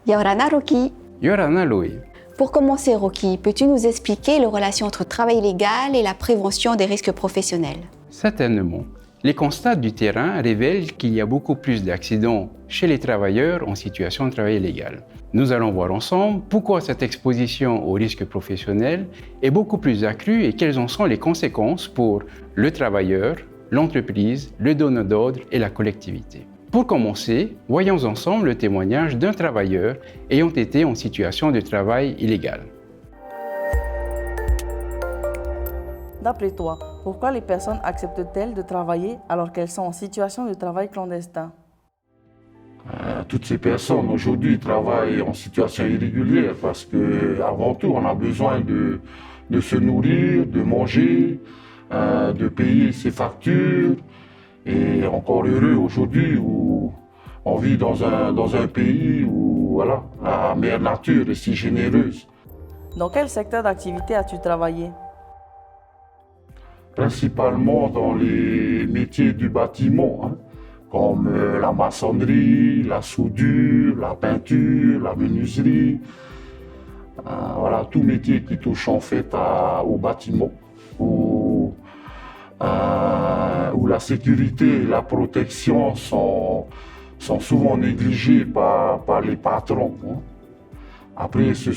Yorana Rocky. Yorana Loé. Pour commencer, Rocky, peux-tu nous expliquer les relations entre travail illégal et la prévention des risques professionnels? Certainement. Les constats du terrain révèlent qu'il y a beaucoup plus d'accidents chez les travailleurs en situation de travail illégal. Nous allons voir ensemble pourquoi cette exposition aux risques professionnels est beaucoup plus accrue et quelles en sont les conséquences pour le travailleur, l'entreprise, le donneur d'ordre et la collectivité. Pour commencer, voyons ensemble le témoignage d'un travailleur ayant été en situation de travail illégal. D'après toi, pourquoi les personnes acceptent-elles de travailler alors qu'elles sont en situation de travail clandestin? Toutes ces personnes aujourd'hui travaillent en situation irrégulière parce qu'avant tout, on a besoin de se nourrir, de manger, de payer ses factures. Et encore heureux aujourd'hui où on vit dans un pays où voilà, la mère nature est si généreuse. Dans quel secteur d'activité as-tu travaillé? Principalement dans les métiers du bâtiment, comme la maçonnerie, la soudure, la peinture, la menuiserie. Voilà, tout métier qui touche en fait au bâtiment, où la sécurité et la protection sont souvent négligées par les patrons. Après, c'est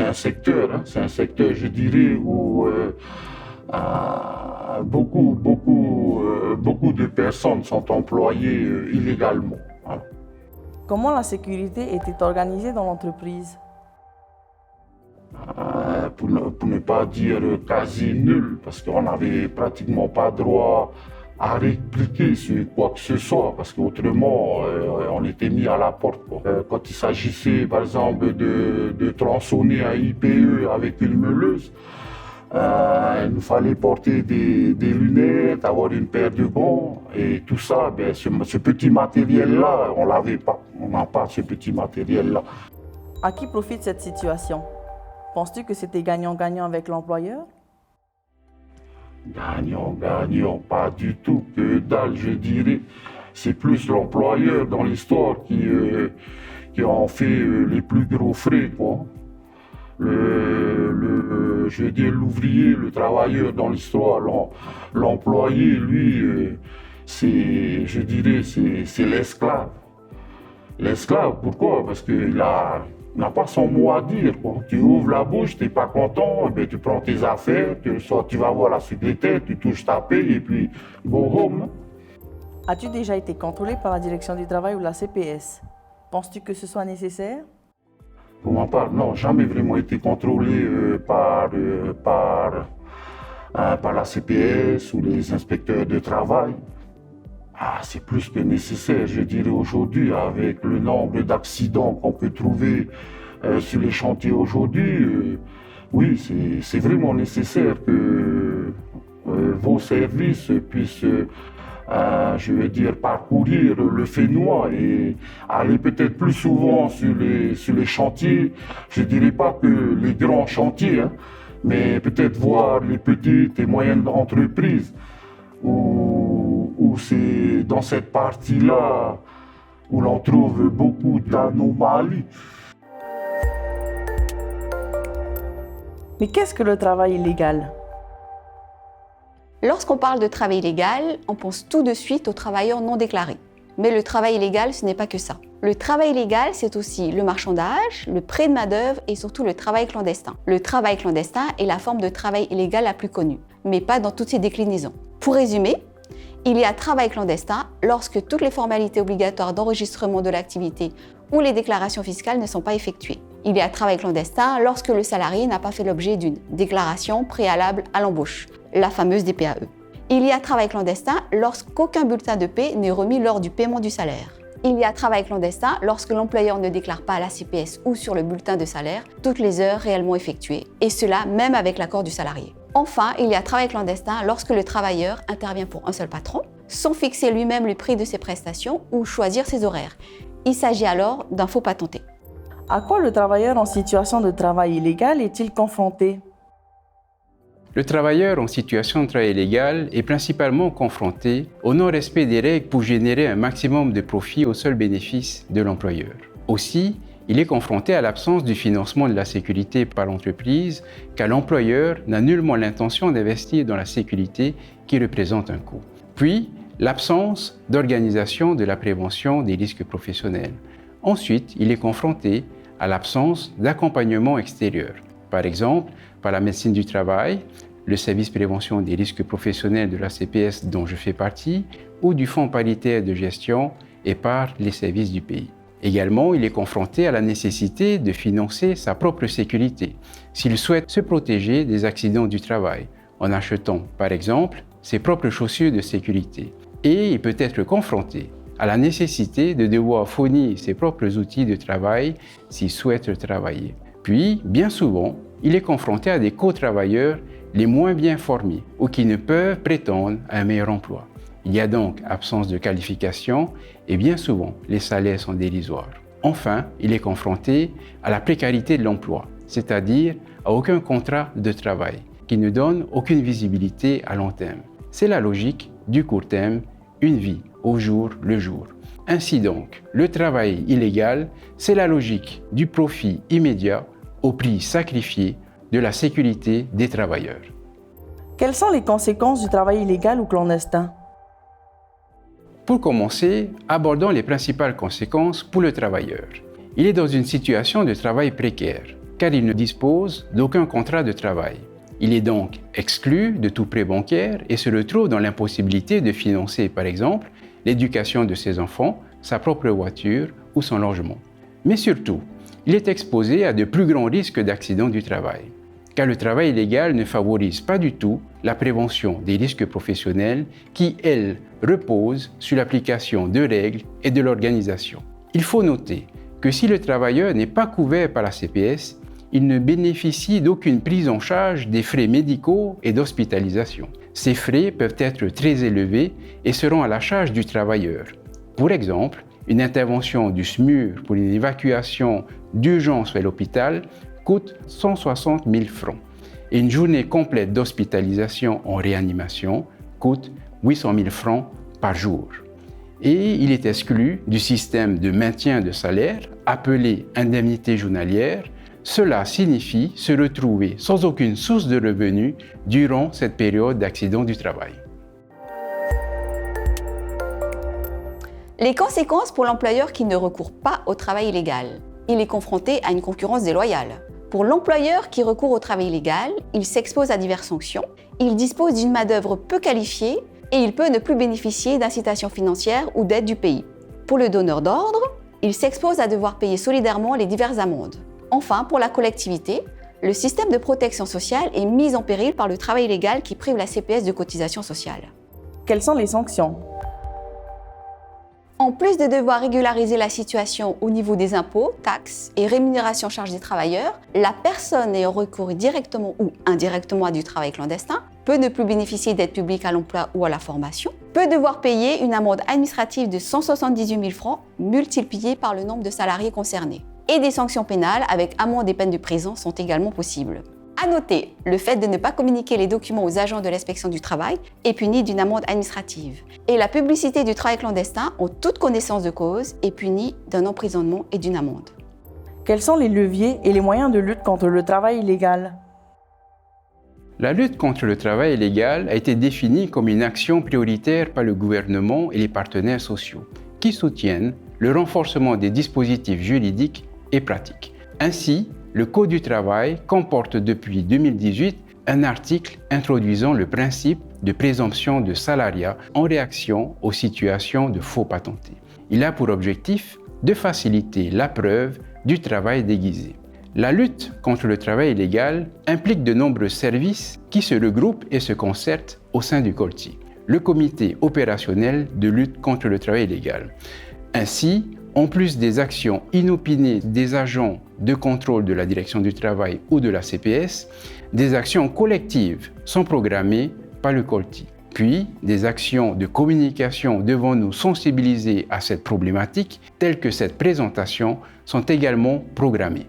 un secteur, je dirais, où beaucoup de personnes sont employées illégalement. Comment la sécurité était organisée dans l'entreprise? Pour ne pas dire quasi nul, parce qu'on n'avait pratiquement pas droit à répliquer sur quoi que ce soit, parce qu'autrement, on était mis à la porte. Quand il s'agissait, par exemple, de tronçonner un IPE avec une meuleuse, il nous fallait porter des lunettes, avoir une paire de gants, et tout ça, ce petit matériel-là, on l'avait pas. On n'a pas ce petit matériel-là. À qui profite cette situation? Penses-tu que c'était gagnant-gagnant avec l'employeur? Gagnant, pas du tout, que dalle, je dirais. C'est plus l'employeur dans l'histoire qui en fait les plus gros frais, quoi. Je veux dire, l'ouvrier, le travailleur dans l'histoire, l'employé, lui, je dirais, c'est l'esclave. L'esclave, pourquoi? Parce qu'il n'a pas son mot à dire, quoi. Tu ouvres la bouche, tu n'es pas content, et bien tu prends tes affaires, tu vas voir la secrétaire, tu touches ta paye et puis go home. As-tu déjà été contrôlé par la direction du travail ou la CPS? Penses-tu que ce soit nécessaire? Pour ma part, non, jamais vraiment été contrôlé par la CPS ou les inspecteurs de travail. C'est plus que nécessaire, je dirais aujourd'hui, avec le nombre d'accidents qu'on peut trouver sur les chantiers aujourd'hui. Oui, c'est vraiment nécessaire que vos services puissent, je veux dire, parcourir le Fénois et aller peut-être plus souvent sur les chantiers. Je dirais pas que les grands chantiers, mais peut-être voir les petites et moyennes entreprises où c'est dans cette partie-là où l'on trouve beaucoup d'anomalies. Mais qu'est-ce que le travail illégal? Lorsqu'on parle de travail illégal, on pense tout de suite aux travailleurs non déclarés. Mais le travail illégal, ce n'est pas que ça. Le travail illégal, c'est aussi le marchandage, le prêt de main-d'œuvre et surtout le travail clandestin. Le travail clandestin est la forme de travail illégal la plus connue, mais pas dans toutes ses déclinaisons. Pour résumer, il y a travail clandestin lorsque toutes les formalités obligatoires d'enregistrement de l'activité ou les déclarations fiscales ne sont pas effectuées. Il y a travail clandestin lorsque le salarié n'a pas fait l'objet d'une déclaration préalable à l'embauche, la fameuse DPAE. Il y a travail clandestin lorsqu'aucun bulletin de paie n'est remis lors du paiement du salaire. Il y a travail clandestin lorsque l'employeur ne déclare pas à la CPS ou sur le bulletin de salaire toutes les heures réellement effectuées, et cela même avec l'accord du salarié. Enfin, il y a travail clandestin lorsque le travailleur intervient pour un seul patron, sans fixer lui-même le prix de ses prestations ou choisir ses horaires. Il s'agit alors d'un faux patenté. À quoi le travailleur en situation de travail illégal est-il confronté? Le travailleur en situation de travail illégal est principalement confronté au non-respect des règles pour générer un maximum de profit au seul bénéfice de l'employeur. Aussi, il est confronté à l'absence du financement de la sécurité par l'entreprise, car l'employeur n'a nullement l'intention d'investir dans la sécurité qui représente un coût. Puis, l'absence d'organisation de la prévention des risques professionnels. Ensuite, il est confronté à l'absence d'accompagnement extérieur, par exemple par la médecine du travail, le service prévention des risques professionnels de la CPS dont je fais partie, ou du Fonds paritaire de gestion et par les services du pays. Également, il est confronté à la nécessité de financer sa propre sécurité s'il souhaite se protéger des accidents du travail, en achetant, par exemple, ses propres chaussures de sécurité. Et il peut être confronté à la nécessité de devoir fournir ses propres outils de travail s'il souhaite travailler. Puis, bien souvent, il est confronté à des co-travailleurs les moins bien formés ou qui ne peuvent prétendre à un meilleur emploi. Il y a donc absence de qualification et bien souvent, les salaires sont dérisoires. Enfin, il est confronté à la précarité de l'emploi, c'est-à-dire à aucun contrat de travail qui ne donne aucune visibilité à long terme. C'est la logique du court terme, une vie au jour le jour. Ainsi donc, le travail illégal, c'est la logique du profit immédiat au prix sacrifié de la sécurité des travailleurs. Quelles sont les conséquences du travail illégal ou clandestin? Pour commencer, abordons les principales conséquences pour le travailleur. Il est dans une situation de travail précaire, car il ne dispose d'aucun contrat de travail. Il est donc exclu de tout prêt bancaire et se retrouve dans l'impossibilité de financer, par exemple, l'éducation de ses enfants, sa propre voiture ou son logement. Mais surtout, il est exposé à de plus grands risques d'accidents du travail, car le travail illégal ne favorise pas du tout la prévention des risques professionnels qui, elle, repose sur l'application de règles et de l'organisation. Il faut noter que si le travailleur n'est pas couvert par la CPS, il ne bénéficie d'aucune prise en charge des frais médicaux et d'hospitalisation. Ces frais peuvent être très élevés et seront à la charge du travailleur. Pour exemple, une intervention du SMUR pour une évacuation d'urgence vers l'hôpital coûte 160 000 francs et une journée complète d'hospitalisation en réanimation coûte 800 000 francs par jour. Et il est exclu du système de maintien de salaire appelé indemnité journalière. Cela signifie se retrouver sans aucune source de revenus durant cette période d'accident du travail. Les conséquences pour l'employeur qui ne recourt pas au travail illégal. Il est confronté à une concurrence déloyale. Pour l'employeur qui recourt au travail illégal, il s'expose à diverses sanctions, il dispose d'une main-d'œuvre peu qualifiée et il peut ne plus bénéficier d'incitations financières ou d'aides du pays. Pour le donneur d'ordre, il s'expose à devoir payer solidairement les diverses amendes. Enfin, pour la collectivité, le système de protection sociale est mis en péril par le travail illégal qui prive la CPS de cotisations sociales. Quelles sont les sanctions? En plus de devoir régulariser la situation au niveau des impôts, taxes et rémunérations charges des travailleurs, la personne ayant recours directement ou indirectement à du travail clandestin peut ne plus bénéficier d'aide publique à l'emploi ou à la formation, peut devoir payer une amende administrative de 178 000 francs multipliée par le nombre de salariés concernés. Et des sanctions pénales avec amende et peines de prison sont également possibles. À noter, le fait de ne pas communiquer les documents aux agents de l'inspection du travail est puni d'une amende administrative. Et la publicité du travail clandestin en toute connaissance de cause est punie d'un emprisonnement et d'une amende. Quels sont les leviers et les moyens de lutte contre le travail illégal? La lutte contre le travail illégal a été définie comme une action prioritaire par le gouvernement et les partenaires sociaux, qui soutiennent le renforcement des dispositifs juridiques et pratiques. Ainsi, le Code du travail comporte depuis 2018 un article introduisant le principe de présomption de salariat en réaction aux situations de faux patentés. Il a pour objectif de faciliter la preuve du travail déguisé. La lutte contre le travail illégal implique de nombreux services qui se regroupent et se concertent au sein du COLTI, le comité opérationnel de lutte contre le travail illégal. Ainsi, en plus des actions inopinées des agents de contrôle de la direction du travail ou de la CPS, des actions collectives sont programmées par le COLTI. Puis, des actions de communication devant nous sensibiliser à cette problématique, telles que cette présentation, sont également programmées.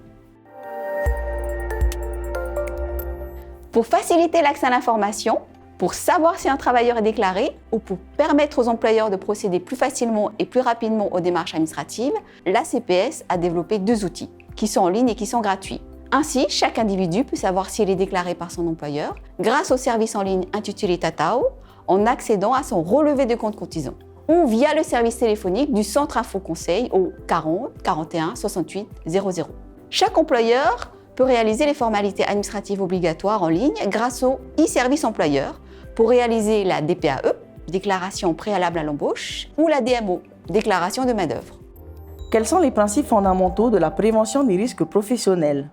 Pour faciliter l'accès à l'information, Pour savoir si un travailleur est déclaré ou pour permettre aux employeurs de procéder plus facilement et plus rapidement aux démarches administratives, l'ACPS a développé 2 outils qui sont en ligne et qui sont gratuits. Ainsi, chaque individu peut savoir s'il est déclaré par son employeur grâce au service en ligne intitulé Tatao en accédant à son relevé de compte cotisant ou via le service téléphonique du Centre Info Conseil au 40 41 68 00. Chaque employeur peut réaliser les formalités administratives obligatoires en ligne grâce au e-service employeur pour réaliser la DPAE, déclaration préalable à l'embauche, ou la DMO, déclaration de main-d'œuvre. Quels sont les principes fondamentaux de la prévention des risques professionnels?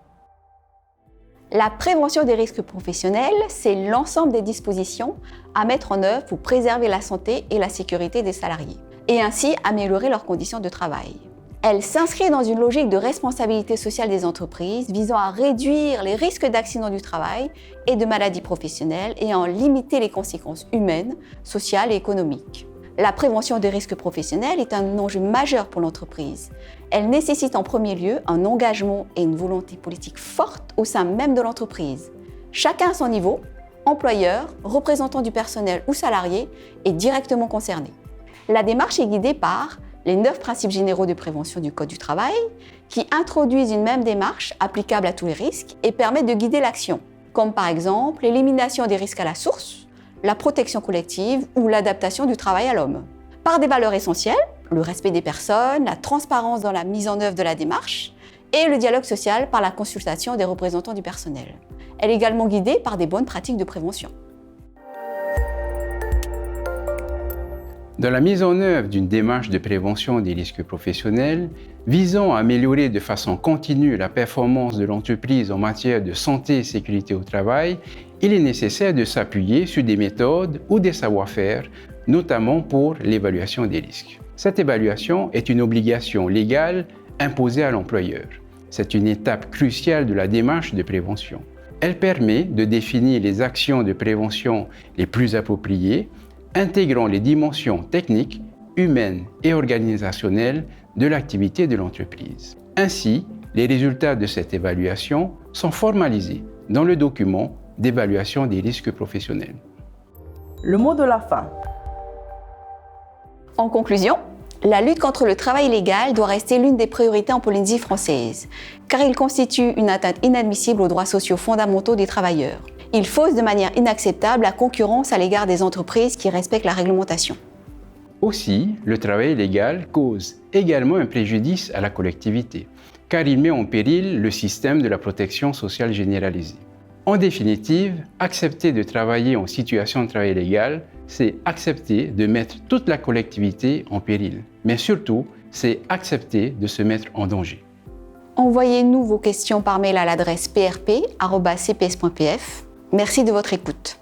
La prévention des risques professionnels, c'est l'ensemble des dispositions à mettre en œuvre pour préserver la santé et la sécurité des salariés et ainsi améliorer leurs conditions de travail. Elle s'inscrit dans une logique de responsabilité sociale des entreprises visant à réduire les risques d'accidents du travail et de maladies professionnelles et à en limiter les conséquences humaines, sociales et économiques. La prévention des risques professionnels est un enjeu majeur pour l'entreprise. Elle nécessite en premier lieu un engagement et une volonté politique forte au sein même de l'entreprise. Chacun à son niveau, employeur, représentant du personnel ou salarié, est directement concerné. La démarche est guidée par les 9 principes généraux de prévention du Code du travail qui introduisent une même démarche applicable à tous les risques et permettent de guider l'action, comme par exemple l'élimination des risques à la source, la protection collective ou l'adaptation du travail à l'homme. Par des valeurs essentielles, le respect des personnes, la transparence dans la mise en œuvre de la démarche et le dialogue social par la consultation des représentants du personnel. Elle est également guidée par des bonnes pratiques de prévention. Dans la mise en œuvre d'une démarche de prévention des risques professionnels visant à améliorer de façon continue la performance de l'entreprise en matière de santé et sécurité au travail, il est nécessaire de s'appuyer sur des méthodes ou des savoir-faire, notamment pour l'évaluation des risques. Cette évaluation est une obligation légale imposée à l'employeur. C'est une étape cruciale de la démarche de prévention. Elle permet de définir les actions de prévention les plus appropriées, intégrant les dimensions techniques, humaines et organisationnelles de l'activité de l'entreprise. Ainsi, les résultats de cette évaluation sont formalisés dans le document d'évaluation des risques professionnels. Le mot de la fin. En conclusion, la lutte contre le travail illégal doit rester l'une des priorités en Polynésie française, car il constitue une atteinte inadmissible aux droits sociaux fondamentaux des travailleurs. Il fausse de manière inacceptable la concurrence à l'égard des entreprises qui respectent la réglementation. Aussi, le travail illégal cause également un préjudice à la collectivité, car il met en péril le système de la protection sociale généralisée. En définitive, accepter de travailler en situation de travail illégal, c'est accepter de mettre toute la collectivité en péril. Mais surtout, c'est accepter de se mettre en danger. Envoyez-nous vos questions par mail à l'adresse prp@cps.pf. Merci de votre écoute.